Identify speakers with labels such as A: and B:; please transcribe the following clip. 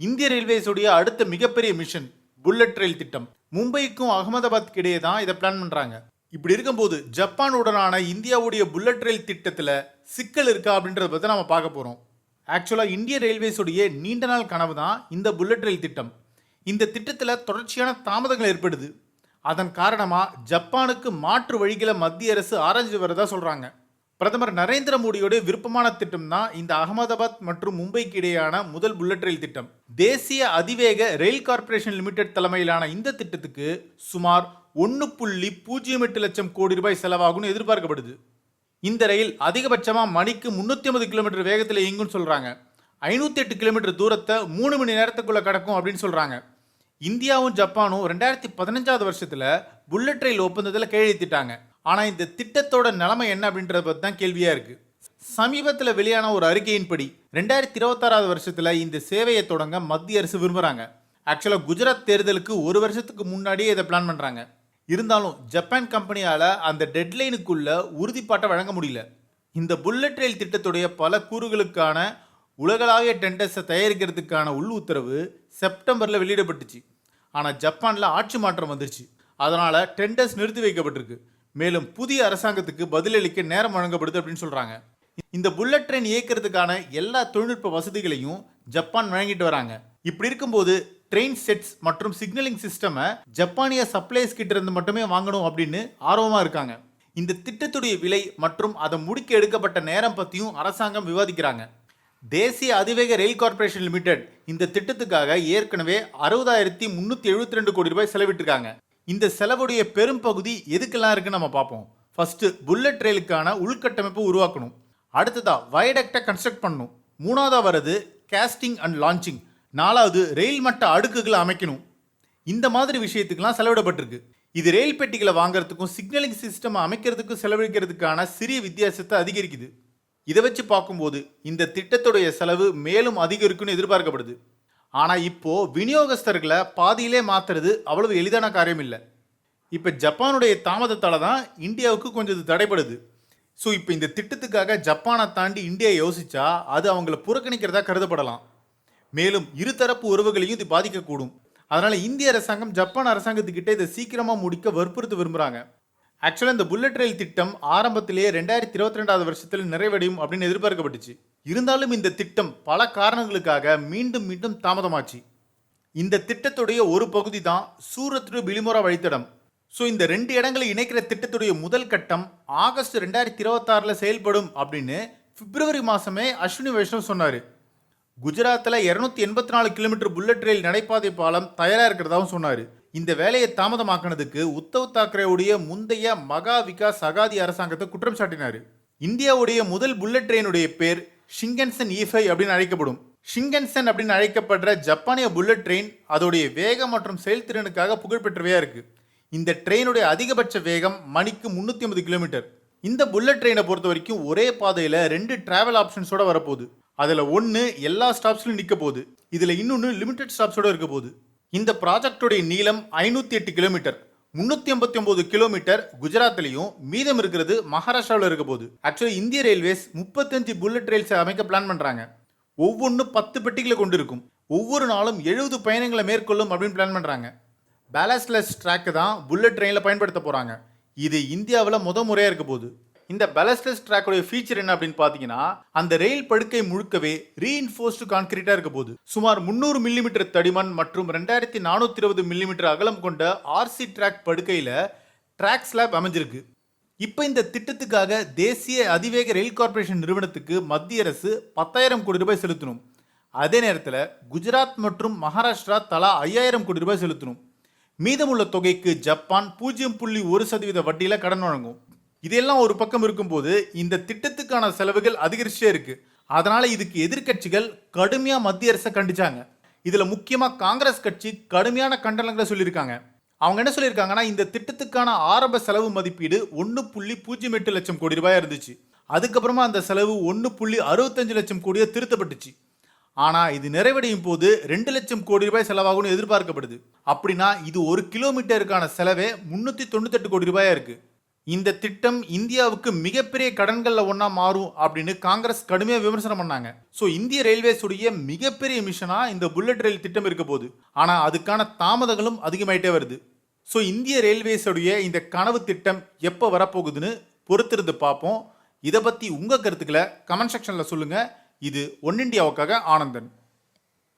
A: இந்திய ரயில்வேஸுடைய அடுத்த மிகப்பெரிய மிஷன் புல்லட் ரயில் திட்டம். மும்பைக்கும் அகமதாபாத் இடையே தான் இதை பிளான் பண்றாங்க. இப்படி இருக்கும்போது ஜப்பானுடனான இந்தியாவுடைய புல்லட் ரயில் திட்டத்தில் சிக்கல் இருக்கா அப்படின்றத பற்றி நம்ம பார்க்க போகிறோம். ஆக்சுவலாக இந்திய ரயில்வேஸுடைய நீண்ட நாள் கனவு தான் இந்த புல்லட் ரயில் திட்டம். இந்த திட்டத்தில் தொடர்ச்சியான தாமதங்கள் ஏற்படுது. அதன் காரணமாக ஜப்பானுக்கு மாற்று வழிகளை மத்திய அரசு ஆராய்ச்சி வரதா சொல்கிறாங்க. பிரதமர் நரேந்திர மோடியோட விருப்பமான திட்டம் தான் இந்த அகமதாபாத் மற்றும் மும்பைக்கு இடையேயான முதல் புல்லட் ரயில் திட்டம். தேசிய அதிவேக ரயில் கார்ப்பரேஷன் லிமிடெட் தலைமையிலான இந்த திட்டத்துக்கு சுமார் 1.08 லட்சம் கோடி ரூபாய் செலவாகும்னு எதிர்பார்க்கப்படுது. இந்த ரயில் அதிகபட்சமாக மணிக்கு 350 கிலோமீட்டர் வேகத்தில் இயங்கும்னு சொல்கிறாங்க. 508 கிலோமீட்டர் தூரத்தை 3 மணி நேரத்துக்குள்ளே கடக்கும் அப்படின்னு சொல்கிறாங்க. இந்தியாவும் ஜப்பானும் 2015 வருஷத்தில் புல்லட் ரயில் ஒப்பந்தத்தில் கையெழுத்திட்டாங்க. ஆனால் இந்த திட்டத்தோட நிலைமை என்ன அப்படின்றத பற்றி தான் கேள்வியாக இருக்குது. சமீபத்தில் வெளியான ஒரு அறிக்கையின்படி 2026 வருஷத்தில் இந்த சேவையை தொடங்க மத்திய அரசு விரும்புகிறாங்க. ஆக்சுவலாக குஜராத் தேர்தலுக்கு ஒரு வருஷத்துக்கு முன்னாடியே இதை பிளான் பண்ணுறாங்க. இருந்தாலும் ஜப்பான் கம்பெனியால் அந்த டெட்லைனுக்குள்ள உறுதிப்பாட்டை வழங்க முடியல. இந்த புல்லட் ரயில் திட்டத்துடைய பல கூறுகளுக்கான உலகளாவிய டெண்டர்ஸை தயாரிக்கிறதுக்கான உள் உத்தரவு செப்டம்பரில் வெளியிடப்பட்டுச்சு. ஆனால் ஜப்பானில் ஆட்சி மாற்றம் வந்துருச்சு. அதனால் டெண்டர்ஸ் நிறுத்தி வைக்கப்பட்டிருக்கு. மேலும் புதிய அரசாங்கத்துக்கு பதிலளிக்க நேரம் வழங்கப்படுது அப்படின்னு சொல்கிறாங்க. இந்த புல்லட் ட்ரெயின் இயக்கிறதுக்கான எல்லா தொழில்நுட்ப வசதிகளையும் ஜப்பான் வழங்கிட்டு வராங்க. இப்படி இருக்கும்போது ட்ரெயின் செட்ஸ் மற்றும் சிக்னலிங் சிஸ்டமை ஜப்பானிய சப்ளைஸ் கிட்ட இருந்து மட்டுமே வாங்கணும் அப்படின்னு ஆர்வமாக இருக்காங்க. இந்த திட்டத்துடைய விலை மற்றும் அதை முடிக்க எடுக்கப்பட்ட நேரம் பற்றியும் அரசாங்கம் விவாதிக்கிறாங்க. தேசிய அதிவேக ரயில் கார்ப்பரேஷன் லிமிடெட் இந்த திட்டத்துக்காக ஏற்கனவே 60,372 கோடி ரூபாய் செலவிட்டிருக்காங்க. இந்த செலவுடைய பெரும் பகுதி எதுக்கெல்லாம் இருக்குன்னு நம்ம பார்ப்போம். ஃபர்ஸ்ட் புல்லட் ரயிலுக்கான உள்கட்டமைப்பு உருவாக்கணும். அடுத்ததா வயடக்டை கன்ஸ்ட்ரக்ட் பண்ணணும். மூணாவதா வருது கேஸ்டிங் அண்ட் லான்ச்சிங். நாலாவது ரயில் மட்ட அடுக்குகளை அமைக்கணும். இந்த மாதிரி விஷயத்துக்கெல்லாம் செலவிடப்பட்டிருக்கு. இது ரயில் பெட்டிகளை வாங்குறதுக்கும் சிக்னலிங் சிஸ்டம் அமைக்கிறதுக்கும் செலவழிக்கிறதுக்கான சிறிய வித்தியாசத்தை அதிகரிக்குது. இதை வச்சு பார்க்கும்போது இந்த திட்டத்துடைய செலவு மேலும் அதிகரிக்கும்னு எதிர்பார்க்கப்படுது. ஆனால் இப்போ விநியோகஸ்தர்களை பாதியிலே மாற்றுறது அவ்வளவு எளிதான காரியம் இல்லை. இப்போ ஜப்பானுடைய தாமதத்தால் தான் இந்தியாவுக்கு கொஞ்சம் இது தடைப்படுது. ஸோ இப்போ இந்த திட்டத்துக்காக ஜப்பானை தாண்டி இந்தியா யோசிச்சா அது அவங்கள புறக்கணிக்கிறதா கருதப்படலாம். மேலும் இருதரப்பு உறவுகளையும் இது பாதிக்கக்கூடும். அதனால் இந்திய அரசாங்கம் ஜப்பான் அரசாங்கத்துக்கிட்ட இதை சீக்கிரமாக முடிக்க வற்புறுத்த விரும்புகிறாங்க. ஆக்சுவலாக இந்த புல்லட் ரயில் திட்டம் ஆரம்பத்திலேயே 2022 வருஷத்தில் நிறைவடையும் அப்படின்னு எதிர்பார்க்கப்பட்டுச்சு. இருந்தாலும் இந்த திட்டம் பல காரணங்களுக்காக மீண்டும் மீண்டும் தாமதமாச்சு. இந்த திட்டத்துடைய ஒரு பகுதி தான் சூரத் டு பிலிமோரா வழித்தடம். ஸோ இந்த 2 இடங்களை இணைக்கிற திட்டத்துடைய முதல் கட்டம் ஆகஸ்ட் 2026 செயல்படும் அப்படின்னு பிப்ரவரி மாதமே அஸ்வினி வைஷ்ணவ் சொன்னார். குஜராத்தில் 284 கிலோமீட்டர் புல்லட் ரயில் நடைபாதை பாலம் தயாராக இருக்கிறதாவும் சொன்னார். இந்த வேலையை தாமதமாக்கினதுக்கு உத்தவ் தாக்கரேவுடைய முந்தைய மகா விகாஸ் அகாதி அரசாங்கத்தை குற்றம் சாட்டினார். இந்தியாவுடைய முதல் புல்லட் ட்ரெயினுடைய பேர் ஷிங்கன்சன் E5 அப்படின்னு அழைக்கப்படும். ஷிங்கன்சன் அப்படின்னு அழைக்கப்படுற ஜப்பானிய புல்லட் ட்ரெயின் அதோடைய வேகம் மற்றும் செயல்திறனுக்காக புகழ்பெற்றவையாக இருக்குது. இந்த ட்ரெயினுடைய அதிகபட்ச வேகம் மணிக்கு 350 கிலோமீட்டர். இந்த புல்லட் ட்ரெயினை பொறுத்த வரைக்கும் ஒரே பாதையில் 2 டிராவல் ஆப்ஷன்ஸோட வரப்போகுது. அதில் ஒன்று எல்லா ஸ்டாப்ஸ்லையும் நிற்க போகுது. இதில் இன்னொன்று லிமிடெட் ஸ்டாப்ஸோட இருக்க போகுது. இந்த ப்ராஜெக்டுடைய நீளம் 508 கிலோமீட்டர். 389 கிலோமீட்டர் குஜராத்லையும் மீதம் இருக்கிறது மகாராஷ்டிராவில் இருக்க போகுது. ஆக்சுவலி இந்திய ரயில்வேஸ் 35 புல்லட் ரயில்ஸை அமைக்க பிளான் பண்ணுறாங்க. ஒவ்வொன்றும் 10 பெட்டிகளை கொண்டு இருக்கும். ஒவ்வொரு நாளும் 70 பயணங்களை மேற்கொள்ளும் அப்படின்னு பிளான் பண்ணுறாங்க. பேலஸ்ட்லெஸ் ட்ராக்கு தான் புல்லட் ட்ரெயினில் பயன்படுத்த போகிறாங்க. இது இந்தியாவில் முறையாக இருக்க போகுது. இந்த பேலஸ்ட்லெஸ் ட்ராக்கோடைய ஃபீச்சர் என்ன அப்படின்னு பார்த்தீங்கன்னா, அந்த ரயில் படுக்கை முழுக்கவே ரீஇன்ஃபோர்ஸ்டு கான்கிரீட்டாக இருக்க போகுது. சுமார் 300 மில்லிமீட்டர் தடிமன் மற்றும் 2420 மில்லிமீட்டர் அகலம் கொண்ட RC ட்ராக் படுக்கையில் ட்ராக் ஸ்லாப் அமைஞ்சிருக்கு. இப்போ இந்த திட்டத்துக்காக தேசிய அதிவேக ரயில் கார்ப்பரேஷன் நிறுவனத்துக்கு மத்திய அரசு 10,000 கோடி ரூபாய் செலுத்தணும். அதே நேரத்தில் குஜராத் மற்றும் மகாராஷ்டிரா தலா 5,000 கோடி ரூபாய் செலுத்தணும். மீதமுள்ள தொகைக்கு ஜப்பான் 0.1% வட்டியில் கடன் வழங்கும். இதெல்லாம் ஒரு பக்கம் இருக்கும்போது இந்த திட்டத்துக்கான செலவுகள் அதிகரிச்சே இருக்கு. அதனால இதுக்கு எதிர்கட்சிகள் கடுமையாக மத்திய அரசை கண்டிச்சாங்க. இதில் முக்கியமாக காங்கிரஸ் கட்சி கடுமையான கண்டனங்களை சொல்லியிருக்காங்க. அவங்க என்ன சொல்லியிருக்காங்கன்னா, இந்த திட்டத்துக்கான ஆரம்ப செலவு மதிப்பீடு 1.08 லட்சம் கோடி ரூபாய் இருந்துச்சு. அதுக்கப்புறமா அந்த செலவு 1.65 லட்சம் கோடியாக திருத்தப்பட்டுச்சு. ஆனால் இது நிறைவடையும் போது 2 லட்சம் கோடி ரூபாய் செலவாகும்னு எதிர்பார்க்கப்படுது. அப்படின்னா இது 1 கிலோமீட்டருக்கான செலவே 398 கோடி ரூபாயா இருக்கு. இந்த திட்டம் இந்தியாவுக்கு மிகப்பெரிய கடன்கள்ல ஒண்ணா மாறும் அப்படின்னு காங்கிரஸ் கடுமையா விமர்சனம் பண்ணாங்க. ஸோ இந்திய ரயில்வேஸ் உடைய மிகப்பெரிய மிஷனா இந்த புல்லட் ரயில் திட்டம் இருக்க போகுது. ஆனா அதுக்கான தாமதங்களும் அதிகமாயிட்டே வருது. ஸோ இந்திய ரயில்வேஸ் உடைய இந்த கனவு திட்டம் எப்போ வரப்போகுதுன்னு பொறுத்திருந்து பார்ப்போம். இதை பத்தி உங்க கருத்துக்களை கமெண்ட் செக்ஷன்ல சொல்லுங்க. இது ஒன் இண்டியாவுக்காக ஆனந்தன்.